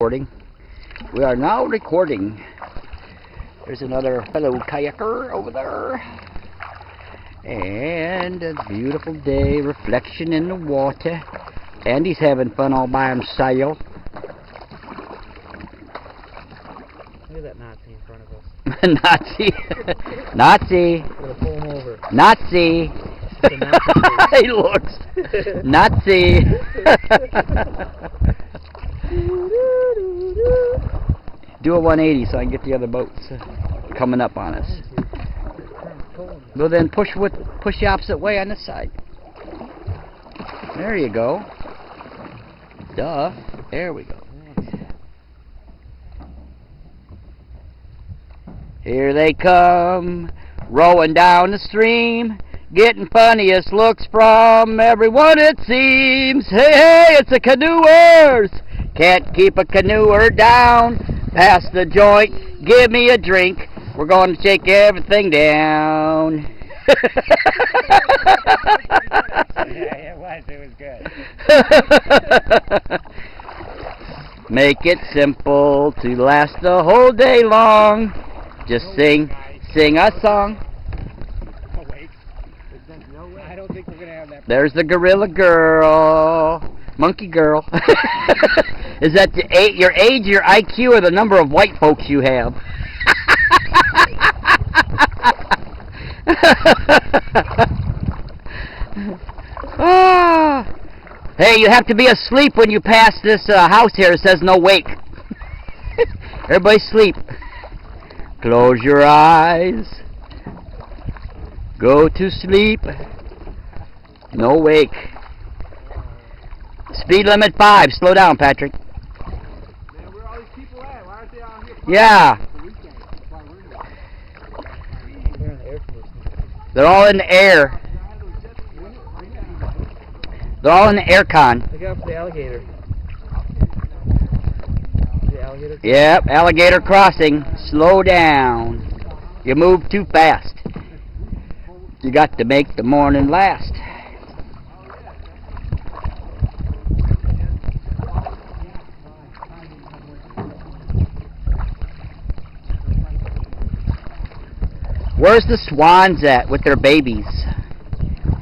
Recording. We are now recording. There's another fellow kayaker over there. And a beautiful day, reflection in the water. Andy's having fun all by himself. Look at that Nazi in front of us. Nazi. Nazi. I'm gonna pull him over. Nazi. He looks. Nazi. Do a 180 so I can get the other boats coming up on us. Well then push the opposite way on this side. There you go. Duh. There we go. Here they come, rowing down the stream, getting funniest looks from everyone it seems. Hey, hey, it's a canoers! Can't keep a canoer down. Pass the joint, give me a drink. We're going to shake everything down. Yeah, it was good. Make it simple to last the whole day long. Just sing a song. Oh, wait. I don't think we're going to have that. There's the gorilla girl. Monkey girl. Is that your age, your IQ, or the number of white folks you have? Oh. Hey, you have to be asleep when you pass this house here. It says no wake. Everybody sleep. Close your eyes. Go to sleep. No wake. Speed limit 5. Slow down, Patrick. Man, where are all these people at? Why aren't they out here? Yeah. They're all in the air. They're all in the air con. Look out for the alligator. The alligator? Yep, alligator crossing. Slow down. You move too fast. You got to make the morning last. Where's the swans at with their babies?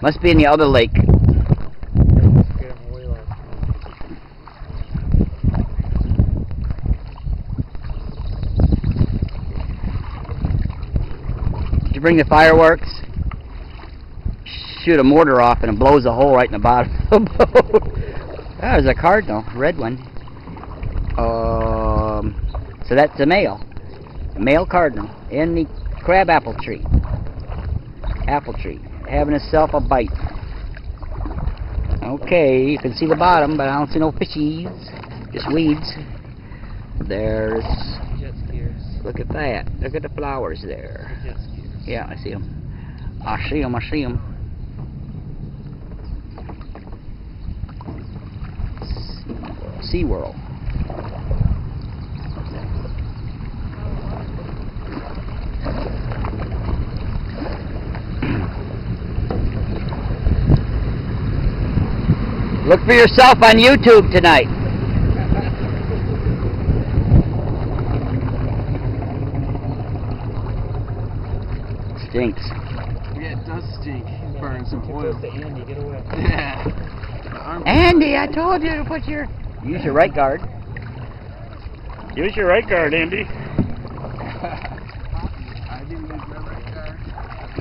Must be in the other lake. Did you bring the fireworks? Shoot a mortar off and it blows a hole right in the bottom of the boat. There's a cardinal, red one. So that's a male cardinal in the crab apple tree, having himself a bite. Okay, you can see the bottom, but I don't see no fishies, just weeds. There's, Jet skiers. look at that, look at the flowers there. Jet skiers. Yeah, I see them. I see them. SeaWorld. Look for yourself on YouTube tonight. Stinks. Yeah, it does stink. It's burning some oil. Close to Andy, get away. Yeah. Andy, I told you to put your... Use your right guard. Use your right guard, Andy. I didn't use my right guard.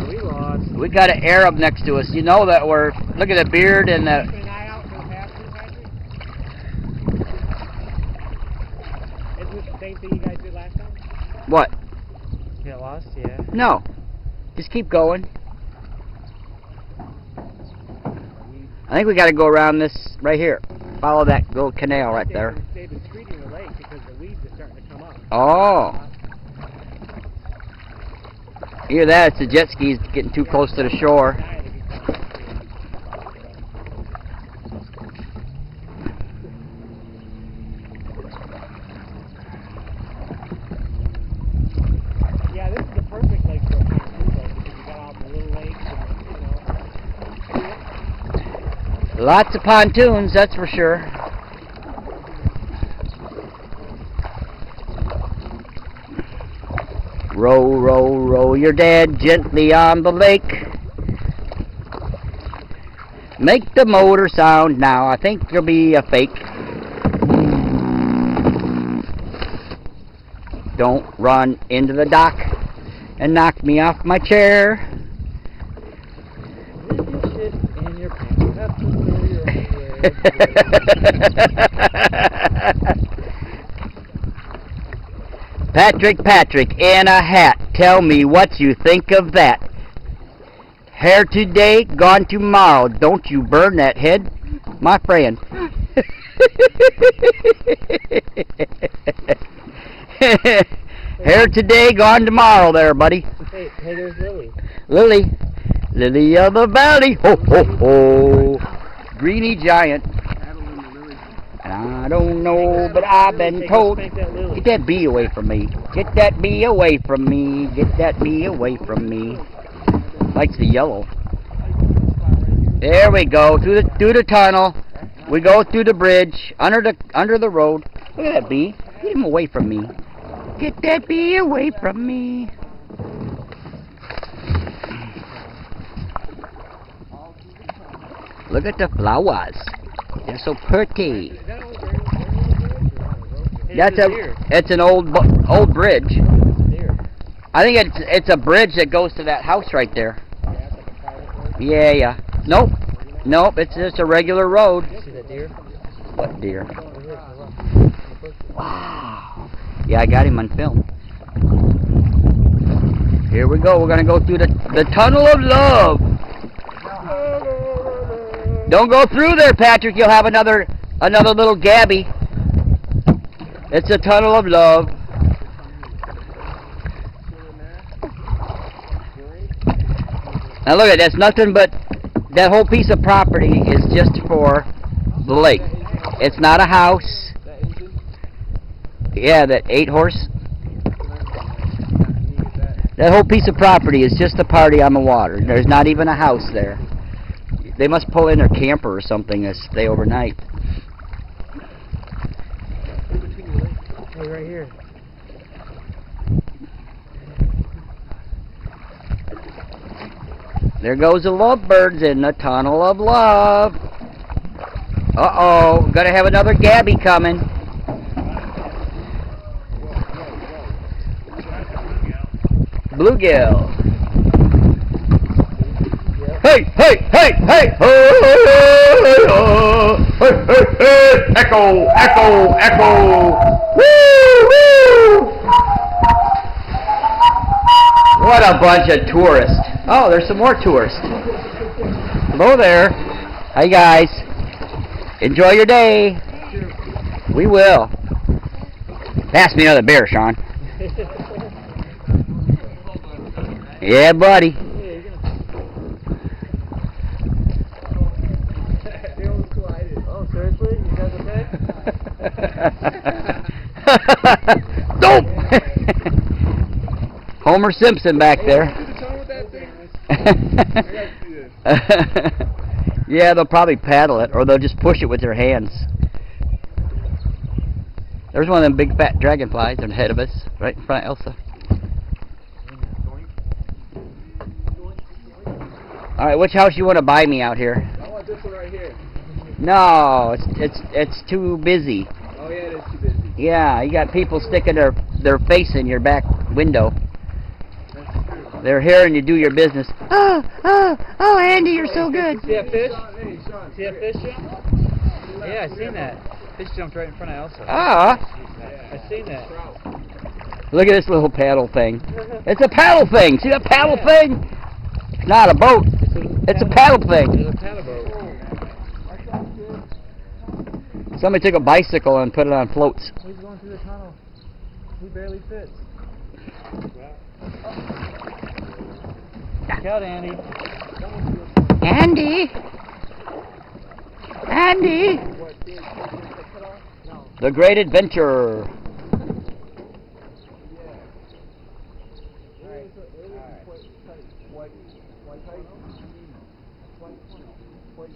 We lost. We got an Arab next to us. You know that we're... Look at the beard and the... Keep an eye out for the passengers, Patrick. Isn't this the same thing you guys did last time? What? Get lost, yeah. No. Just keep going. I think we got to go around this right here. Follow that little canal right there. They've been treating the lake because the weeds are starting to come up. Oh. Either that, it's the jet skis getting too close to the shore. Yeah, this is the perfect lake for a pontoon boat because you got all the little lakes and, Lots of pontoons, that's for sure. Row, row, row your dad gently on the lake. Make the motor sound now. I think there'll be a fake. Don't run into the dock and knock me off my chair. Shit in your pants. You have to throw your Patrick in a hat. Tell me what you think of that. Hair today, gone tomorrow. Don't you burn that head, my friend. Hair today, gone tomorrow there, buddy. Hey, there's Lily. Lily of the valley. Ho, ho, ho. Greeny giant. I don't know, but I've been told. Get that bee away from me. Get that bee away from me. Get that bee away from me. Likes the yellow. There we go. Through the tunnel. We go through the bridge. Under the road. Look at that bee. Get him away from me. Get that bee away from me. Look at the flowers. They're so pretty. It's an old bridge. I think it's a bridge that goes to that house right there. Yeah. Nope. It's just a regular road. See that deer? What deer? Wow. Yeah, I got him on film. Here we go. We're gonna go through the tunnel of love. Don't go through there, Patrick. You'll have another little Gabby. It's a tunnel of love. Now look at that's nothing but that whole piece of property is just for the lake. It's not a house. Yeah, that 8-horse. That whole piece of property is just a party on the water. There's not even a house there. They must pull in their camper or something to stay overnight. Hey, right here. There goes the lovebirds in the tunnel of love. Uh-oh, gonna have another Gabby coming. Bluegill. Hey, oh, hey, echo. Woo. What a bunch of tourists. Oh, there's some more tourists. Hello there. Hi, guys. Enjoy your day. We will. Pass me another beer, Shawn. Yeah, buddy. Oh, seriously? You guys okay? Nope. Homer Simpson back there. Yeah, they'll probably paddle it, or they'll just push it with their hands. There's one of them big fat dragonflies ahead of us, right in front of Elsa. Alright, which house you want to buy me out here? I want this one right here. No, it's too busy. Oh yeah, it is too busy. Yeah, you got people sticking their face in your back window. They're hearing you do your business. Oh, Andy, you're so good. See that fish? See that fish jump? Yeah, I seen that. Fish jumped right in front of Elsa. Ah, I seen that. look at this little paddle thing. It's a paddle thing. See that paddle thing? It's not a boat. It's a paddle thing. There's a paddle boat. Somebody took a bicycle and put it on floats. He's going through the tunnel. He barely fits. Look out, Andy. Andy! The Great Adventure.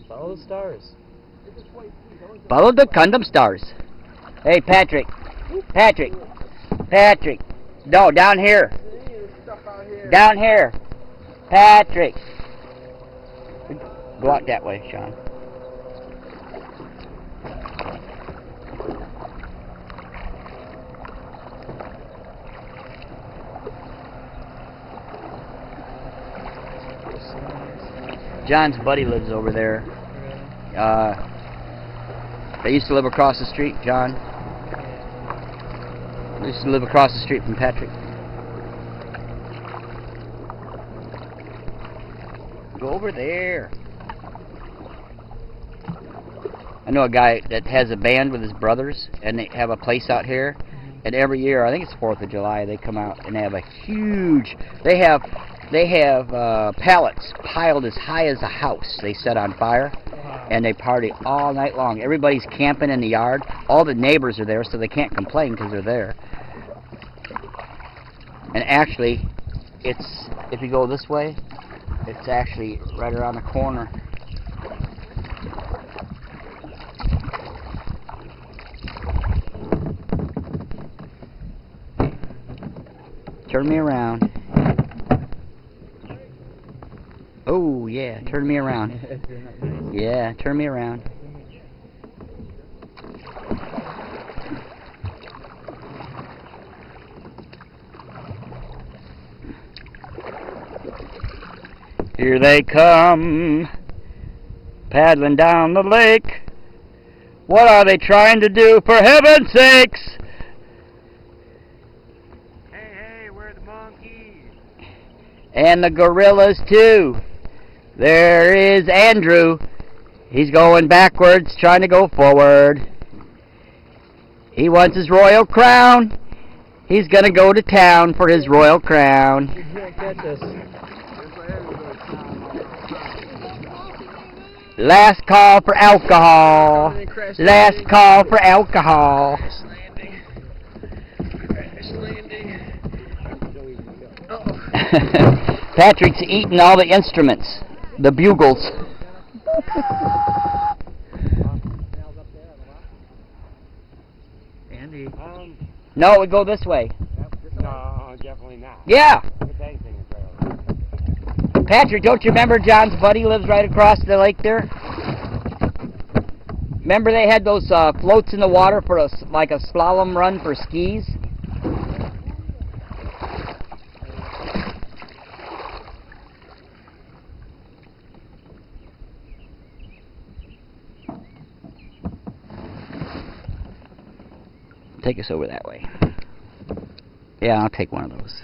Follow the stars. Follow the condom stars. Hey, Patrick. No, down here. Down here. Patrick. Go out that way, Shawn. John's buddy lives over there. They used to live across the street, John. They used to live across the street from Patrick. Go over there. I know a guy that has a band with his brothers, and they have a place out here. And every year, I think it's 4th of July, they come out and they have a huge. They have pallets piled as high as a house. They set on fire, and they party all night long. Everybody's camping in the yard. All the neighbors are there, so they can't complain because they're there. And actually, it's if you go this way, it's actually right around the corner. Turn me around. Oh, yeah, turn me around. Yeah, turn me around. Here they come, paddling down the lake. What are they trying to do, for heaven's sakes? Hey, where are the monkeys? And the gorillas, too. There is Andrew. He's going backwards, trying to go forward. He wants his royal crown. He's going to go to town for his royal crown. You can't catch us. Last call for alcohol. Last call for alcohol. Crash landing. Crash landing. Uh-oh. Patrick's eating all the instruments. The bugles. Andy. No, we go this way. No, definitely not. Yeah. Patrick, don't you remember John's buddy lives right across the lake there? Remember they had those floats in the water for like a slalom run for skis? Take us over that way. Yeah, I'll take one of those.